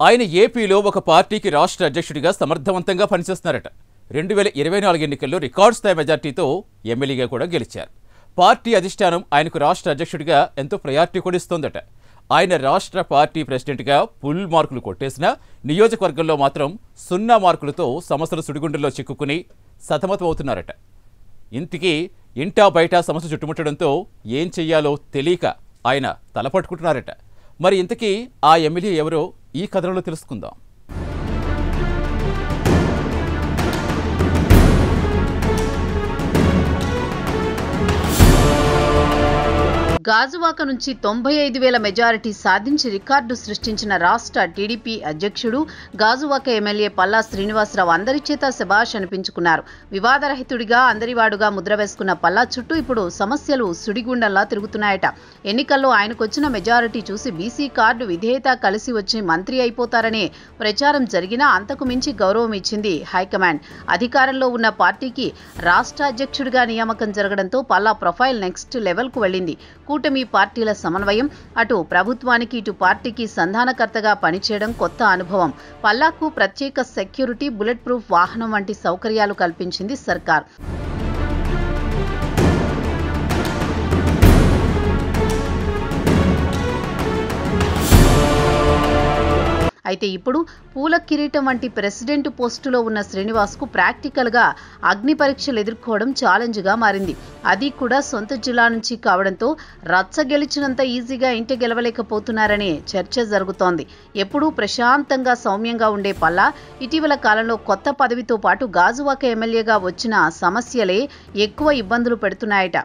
ఆయన ఏపీలో ఒక పార్టీకి రాష్ట్ర అధ్యక్షుడిగా సమర్థవంతంగా పనిచేస్తున్నారట. 2024 ఎన్నికల్లో రికార్డ్ స్థాయి మెజార్టీతో ఎమ్మెల్యేగా కూడా గెలిచారు. పార్టీ అధిష్టానం ఆయనకు రాష్ట్ర అధ్యక్షుడిగా ఎంతో ప్రయారిటీ కూడా ఇస్తోందట. ఆయన రాష్ట్ర పార్టీ ప్రెసిడెంట్గా ఫుల్ మార్కులు కొట్టేసినా నియోజకవర్గంలో మాత్రం 0 మార్కులతో సమస్యల సుడిగుండంలో చిక్కుకుని సతమతమవుతున్నారట. ఇంటికి ఇంటా బయట సమస్య చుట్టుముట్టడంతో ఏం చెయ్యాలో తెలియక ఆయన తలపట్టుకుంటున్నారట. మరి ఇంతకీ ఆ ఎమ్మెల్యే ఎవరో ఈ కథనంలో తెలుసుకుందాం. గాజువాక నుంచి 95,000 మెజారిటీ సాధించి రికార్డు సృష్టించిన రాష్ట్ర టీడీపీ అధ్యక్షుడు గాజువాక ఎమ్మెల్యే పల్లా శ్రీనివాసరావు అందరి చేత శభాష్ అనిపించుకున్నారు. వివాదరహితుడిగా అందరివాడుగా ముద్ర వేసుకున్న పల్లా చుట్టూ ఇప్పుడు సమస్యలు సుడిగుండంలా తిరుగుతున్నాయట. ఎన్నికల్లో ఆయనకొచ్చిన మెజారిటీ చూసి బీసీ కార్డు విధేయత కలిసి వచ్చి మంత్రి అయిపోతారనే ప్రచారం జరిగినా అంతకు మించి గౌరవం ఇచ్చింది హైకమాండ్. అధికారంలో ఉన్న పార్టీకి రాష్ట్ర అధ్యక్షుడిగా నియామకం జరగడంతో పల్లా ప్రొఫైల్ నెక్స్ట్ లెవెల్కు వెళ్ళింది. కూటమి పార్టీల సమన్వయం, అటు ప్రభుత్వానికి ఇటు పార్టీకి సంధానకర్తగా పనిచేయడం కొత్త అనుభవం. పల్లాకు ప్రత్యేక సెక్యూరిటీ, బుల్లెట్ ప్రూఫ్ వాహనం వంటి సౌకర్యాలు కల్పించింది సర్కార్. అయితే ఇప్పుడు పూల కిరీటం వంటి ప్రెసిడెంట్ పోస్టులో ఉన్న శ్రీనివాస్కు ప్రాక్టికల్గా అగ్ని పరీక్షలు ఎదుర్కోవడం ఛాలెంజ్గా మారింది. అది కూడా సొంత జిల్లా నుంచి కావడంతో రచ్చ గెలిచినంత ఈజీగా ఇంట గెలవలేకపోతున్నారనే చర్చ జరుగుతోంది. ఎప్పుడూ ప్రశాంతంగా సౌమ్యంగా ఉండే పల్లా ఇటీవల కాలంలో కొత్త పదవితో పాటు గాజువాక ఎమ్మెల్యేగా వచ్చిన సమస్యలే ఎక్కువ ఇబ్బందులు పెడుతున్నాయట.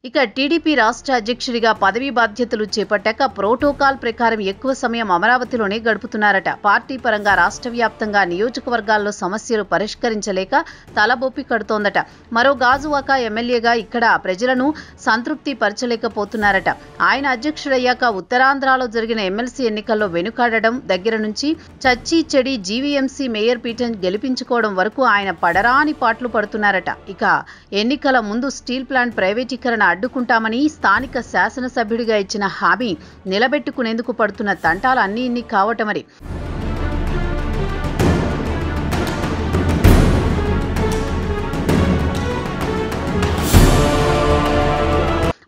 ఇక టీడీపీ రాష్ట్ర అధ్యక్షుడిగా పదవీ బాధ్యతలు చేపట్టాక ప్రోటోకాల్ ప్రకారం ఎక్కువ సమయం అమరావతిలోనే గడుపుతున్నారట. పార్టీ పరంగా రాష్ట్ర వ్యాప్తంగా నియోజకవర్గాల్లో సమస్యలు పరిష్కరించలేక తలబొప్పి కడుతోందట. మరో గాజువాక ఎమ్మెల్యేగా ఇక్కడ ప్రజలను సంతృప్తి పరచలేకపోతున్నారట. ఆయన అధ్యక్షుడయ్యాక ఉత్తరాంధ్రలో జరిగిన ఎమ్మెల్సీ ఎన్నికల్లో వెనుకాడడం దగ్గర నుంచి చచ్చి చెడి జీవీఎంసీ మేయర్ పీఠం గెలిపించుకోవడం వరకు ఆయన పడరాని పాటలు పడుతున్నారట. ఇక ఎన్నికల ముందు స్టీల్ ప్లాంట్ ప్రైవేటీకరణ అడ్డుకుంటామని స్థానిక శాసనసభ్యుడిగా ఇచ్చిన హామీ నిలబెట్టుకునేందుకు పడుతున్న తంటాలు అన్నీ ఇన్ని కావటం మరి.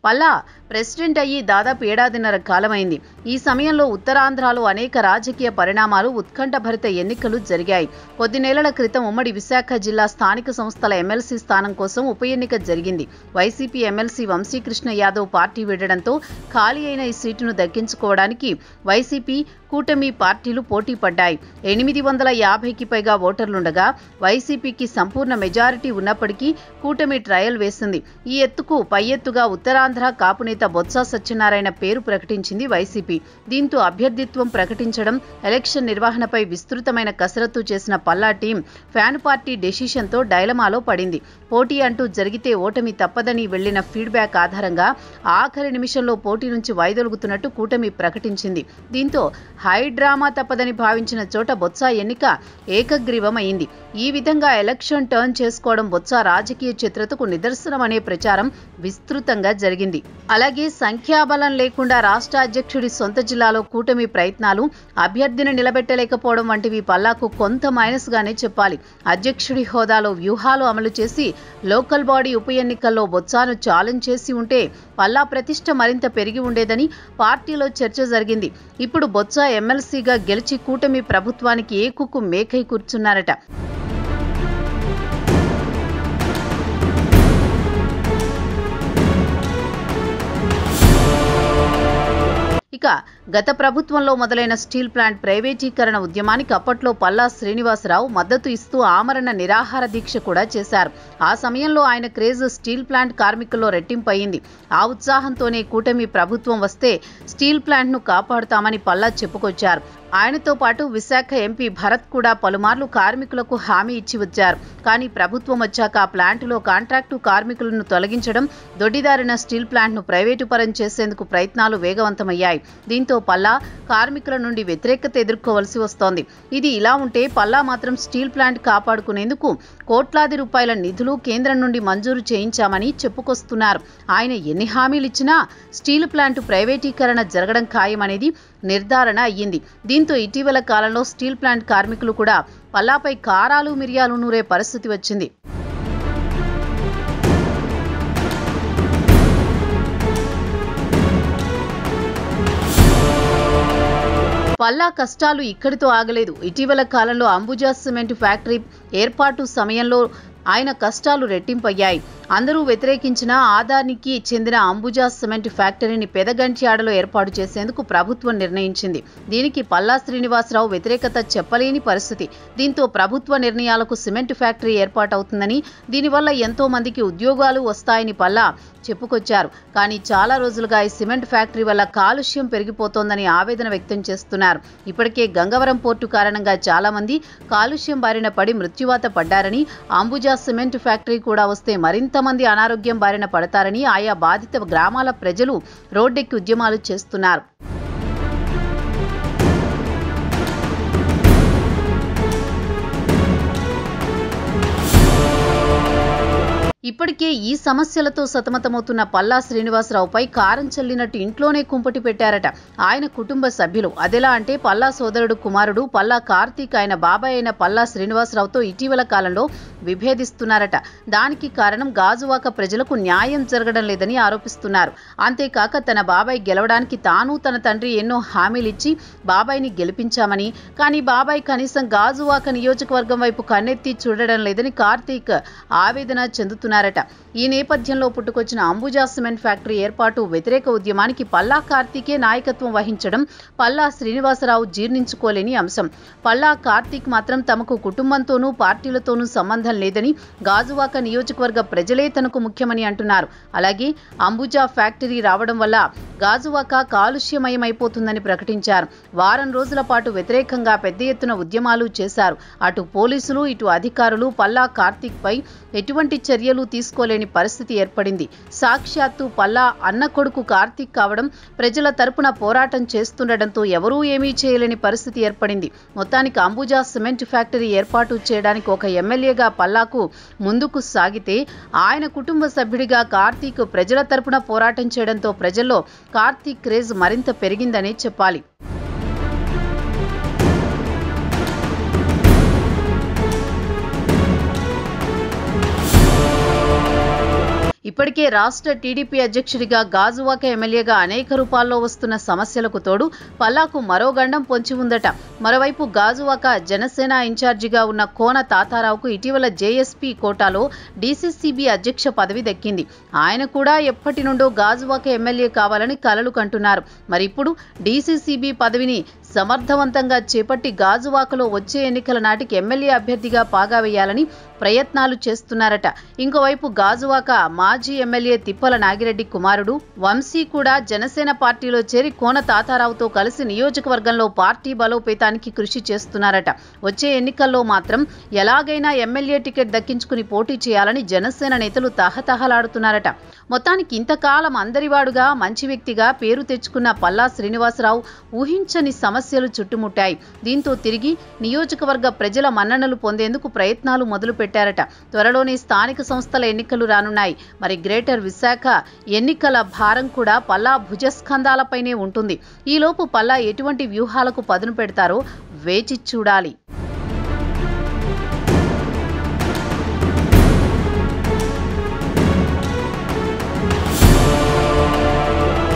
పల్లా ప్రెసిడెంట్ అయ్యి దాదాపు ఏడాదిన్నర కాలమైంది. ఈ సమయంలో ఉత్తరాంధ్రలో అనేక రాజకీయ పరిణామాలు, ఉత్కంఠభరిత ఎన్నికలు జరిగాయి. కొద్ది నెలల క్రితం ఉమ్మడి విశాఖ జిల్లా స్థానిక సంస్థల ఎమ్మెల్సీ స్థానం కోసం ఉప ఎన్నిక జరిగింది. YCP MLC Vamsikrishna Yadav party వీడడంతో ఖాళీ అయిన ఈ సీటును దక్కించుకోవడానికి వైసీపీ, కూటమి పార్టీలు పోటీ పడ్డాయి. 850కి పైగా ఓటర్లుండగా వైసీపీకి సంపూర్ణ మెజారిటీ ఉన్నప్పటికీ కూటమి ట్రయల్ వేసింది. ఈ ఎత్తుకు పై ఎత్తుగా ఉత్తరాంధ్ర కాపు నేత బొత్స సత్యనారాయణ పేరు ప్రకటించింది వైసీపీ. దీంతో అభ్యర్థిత్వం ప్రకటించడం, ఎలక్షన్ నిర్వహణపై విస్తృతమైన కసరత్తు చేసిన పల్లా టీం ఫ్యాన్ పార్టీ డెసిషన్తో డైలమాలో పడింది. పోటీ అంటూ జరిగితే ఓటమి తప్పదని వెళ్లిన ఫీడ్బ్యాక్ ఆధారంగా ఆఖరి నిమిషంలో పోటీ నుంచి వైదొలుగుతున్నట్టు కూటమి ప్రకటించింది. దీంతో హై డ్రామా తప్పదని భావించిన చోట బొత్స ఎన్నిక ఏకగ్రీవమైంది. ఈ విధంగా ఎలక్షన్ టర్న్ చేసుకోవడం బొత్స రాజకీయ చిత్రతకు నిదర్శనమనే ప్రచారం విస్తృతంగా జరిగింది. అలాగే సంఖ్యాబలం లేకుండా రాష్ట్ర అధ్యక్షుడి సొంత జిల్లాలో కూటమి ప్రయత్నాలు అభ్యర్థిని నిలబెట్టలేకపోవడం వంటివి పల్లాకు కొంత మైనస్ గానే చెప్పాలి. అధ్యక్షుడి హోదాలో వ్యూహాలు అమలు చేసి లోకల్ బాడీ ఉప ఎన్నికల్లో బొత్సాను ఛాలెంజ్ చేసి ఉంటే పల్లా ప్రతిష్ట మరింత పెరిగి ఉండేదని పార్టీలో చర్చ జరిగింది. ఇప్పుడు బొత్స ఎమ్మెల్సీగా గెలిచి కూటమి ప్రభుత్వానికి ఏకుకు మేకై కూర్చున్నారట. ఇక గత ప్రభుత్వంలో మొదలైన స్టీల్ ప్లాంట్ ప్రైవేటీకరణ ఉద్యమానికి అప్పట్లో పల్లా శ్రీనివాసరావు మద్దతు ఇస్తూ ఆమరణ నిరాహార దీక్ష కూడా చేశారు. ఆ సమయంలో ఆయన క్రేజ్ స్టీల్ ప్లాంట్ కార్మికుల్లో రెట్టింపయింది. ఆ ఉత్సాహంతోనే కూటమి ప్రభుత్వం వస్తే స్టీల్ ప్లాంట్ను కాపాడుతామని పల్లా చెప్పుకొచ్చారు. ఆయనతో పాటు విశాఖ ఎంపీ భరత్ కూడా పలుమార్లు కార్మికులకు హామీ ఇచ్చి వచ్చారు. కానీ ప్రభుత్వం వచ్చాక ఆ ప్లాంటులో కాంట్రాక్టు కార్మికులను తొలగించడం, దొడ్డిదారిన స్టీల్ ప్లాంట్ను ప్రైవేటు పరం చేసేందుకు ప్రయత్నాలు వేగవంతమయ్యాయి. దీంతో పల్లా కార్మికుల నుండి వ్యతిరేకత ఎదుర్కోవలసి వస్తోంది. ఇది ఇలా ఉంటే పల్లా మాత్రం స్టీల్ ప్లాంట్ కాపాడుకునేందుకు కోట్లాది రూపాయల నిధులు కేంద్రం నుండి మంజూరు చేయించామని చెప్పుకొస్తున్నారు. ఆయన ఎన్ని హామీలు ఇచ్చినా స్టీల్ ప్లాంట్ ప్రైవేటీకరణ జరగడం ఖాయమనేది నిర్ధారణ అయ్యింది. దీంతో ఇటీవల కాలంలో స్టీల్ ప్లాంట్ కార్మికులు కూడా పల్లాపై కారాలు మిరియాలు నూరే పరిస్థితి వచ్చింది. పల్లా కష్టాలు ఇక్కడితో ఆగలేదు. ఇటీవల కాలంలో అంబుజా సిమెంట్ ఫ్యాక్టరీ ఏర్పాటు సమయంలో ఆయన కష్టాలు రెట్టింపయ్యాయి. అందరూ వ్యతిరేకించిన ఆదానికి చెందిన అంబుజా సిమెంట్ ఫ్యాక్టరీని పెదగంట్యాడలో ఏర్పాటు చేసేందుకు ప్రభుత్వం నిర్ణయించింది. దీనికి పల్లా శ్రీనివాసరావు వ్యతిరేకత చెప్పలేని పరిస్థితి. దీంతో ప్రభుత్వ నిర్ణయాలకు సిమెంట్ ఫ్యాక్టరీ ఏర్పాటవుతుందని, దీనివల్ల ఎంతో మందికి ఉద్యోగాలు వస్తాయని పల్లా చెప్పుకొచ్చారు. కానీ చాలా రోజులుగా ఈ సిమెంట్ ఫ్యాక్టరీ వల్ల కాలుష్యం పెరిగిపోతోందని ఆవేదన వ్యక్తం చేస్తున్నారు. ఇప్పటికే గంగవరం పోర్టు కారణంగా చాలా మంది కాలుష్యం బారిన పడి మృత్యువాత పడ్డారని, అంబుజా సిమెంట్ ఫ్యాక్టరీ కూడా వస్తే మరింత మంది అనారోగ్యం బారిన పడతారని ఆయా బాధిత గ్రామాల ప్రజలు రోడ్డెక్కి ఉద్యమాలు చేస్తున్నారు. ఇప్పటికే ఈ సమస్యలతో సతమతమవుతున్న పల్లా శ్రీనివాసరావుపై కారం చల్లినట్టు ఇంట్లోనే కుంపటి పెట్టారట ఆయన కుటుంబ సభ్యులు. అదెలా అంటే పల్లా సోదరుడు కుమారుడు పల్లా కార్తీక్ ఆయన బాబాయ్ అయిన పల్లా శ్రీనివాసరావుతో ఇటీవల కాలంలో విభేదిస్తున్నారట. దానికి కారణం గాజువాక ప్రజలకు న్యాయం జరగడం లేదని ఆరోపిస్తున్నారు. అంతేకాక తన బాబాయ్ గెలవడానికి తాను తన తండ్రి ఎన్నో హామీలిచ్చి బాబాయ్ని గెలిపించామని, కానీ బాబాయ్ కనీసం గాజువాక నియోజకవర్గం వైపు కన్నెత్తి చూడడం లేదని కార్తీక్ ఆవేదన చెందుతున్నారు. ఈ నేపథ్యంలో పుట్టుకొచ్చిన అంబుజా సిమెంట్ ఫ్యాక్టరీ ఏర్పాటు వ్యతిరేక ఉద్యమానికి పల్లా కార్తీకే నాయకత్వం వహించడం పల్లా శ్రీనివాసరావు జీర్ణించుకోలేని అంశం. పల్లా కార్తీక్ మాత్రం తమకు కుటుంబంతోనూ పార్టీలతోనూ సంబంధం లేదని, గాజువాక నియోజకవర్గ ప్రజలే తనకు ముఖ్యమని అంటున్నారు. అలాగే అంబుజా ఫ్యాక్టరీ రావడం వల్ల గాజువాక కాలుష్యమయమైపోతుందని ప్రకటించారు. వారం రోజుల పాటు వ్యతిరేకంగా పెద్ద ఎత్తున ఉద్యమాలు చేశారు. అటు పోలీసులు ఇటు అధికారులు పల్లా కార్తీక్ పై ఎటువంటి చర్యలు తీసుకోలేని పరిస్థితి ఏర్పడింది. సాక్షాత్తు పల్లా అన్న కొడుకు కార్తీక్ కావడం, ప్రజల తరపున పోరాటం చేస్తుండటంతో ఎవరూ ఏమీ చేయలేని పరిస్థితి ఏర్పడింది. మొత్తానికి అంబుజా సిమెంట్ ఫ్యాక్టరీ ఏర్పాటు చేయడానికి ఒక ఎమ్మెల్యేగా పల్లాకు ముందుకు సాగితే, ఆయన కుటుంబ సభ్యుడిగా కార్తీక్ ప్రజల తరపున పోరాటం చేయడంతో ప్రజల్లో కార్తీక్ క్రేజ్ మరింత పెరిగిందనే చెప్పాలి. ఇప్పటికే రాష్ట్ర టీడీపీ అధ్యక్షుడిగా గాజువాక ఎమ్మెల్యేగా అనేక రూపాల్లో వస్తున్న సమస్యలకు తోడు పల్లాకు మరో గండం పొంచి ఉందట. మరోవైపు గాజువాక జనసేన ఇన్ఛార్జిగా ఉన్న కోన తాతారావుకు ఇటీవల జేఎస్పీ కోటాలో డీసీసీబీ అధ్యక్ష పదవి దక్కింది. ఆయన కూడా ఎప్పటి నుండో గాజువాక ఎమ్మెల్యే కావాలని కలలు కంటున్నారు. మరిప్పుడు డీసీసీబీ పదవిని సమర్థవంతంగా చేపట్టి గాజువాకలో వచ్చే ఎన్నికల నాటికి ఎమ్మెల్యే అభ్యర్థిగా పాగా వేయాలని ప్రయత్నాలు చేస్తున్నారట. ఇంకోవైపు గాజువాక మాజీ ఎమ్మెల్యే తిప్పల నాగిరెడ్డి కుమారుడు వంశీ కూడా జనసేన పార్టీలో చేరి కోన తాతారావుతో కలిసి నియోజకవర్గంలో పార్టీ బలోపేతానికి కృషి చేస్తున్నారట. వచ్చే ఎన్నికల్లో మాత్రం ఎలాగైనా ఎమ్మెల్యే టికెట్ దక్కించుకుని పోటీ చేయాలని జనసేన నేతలు తహతహలాడుతున్నారట. మొత్తానికి ఇంతకాలం అందరివాడుగా మంచి వ్యక్తిగా పేరు తెచ్చుకున్న పల్లా శ్రీనివాసరావు ఊహించని సమస్యలు చుట్టుముట్టాయి. దీంతో తిరిగి నియోజకవర్గ ప్రజల మన్ననలు పొందేందుకు ప్రయత్నాలు మొదలుపెట్టారట. త్వరలోనే స్థానిక సంస్థల ఎన్నికలు రానున్నాయి. మరి గ్రేటర్ విశాఖ ఎన్నికల భారం కూడా పల్లా భుజస్కంధాలపైనే ఉంటుంది. ఈలోపు పల్లా ఎటువంటి వ్యూహాలకు పదును పెడతారో వేచి చూడాలి.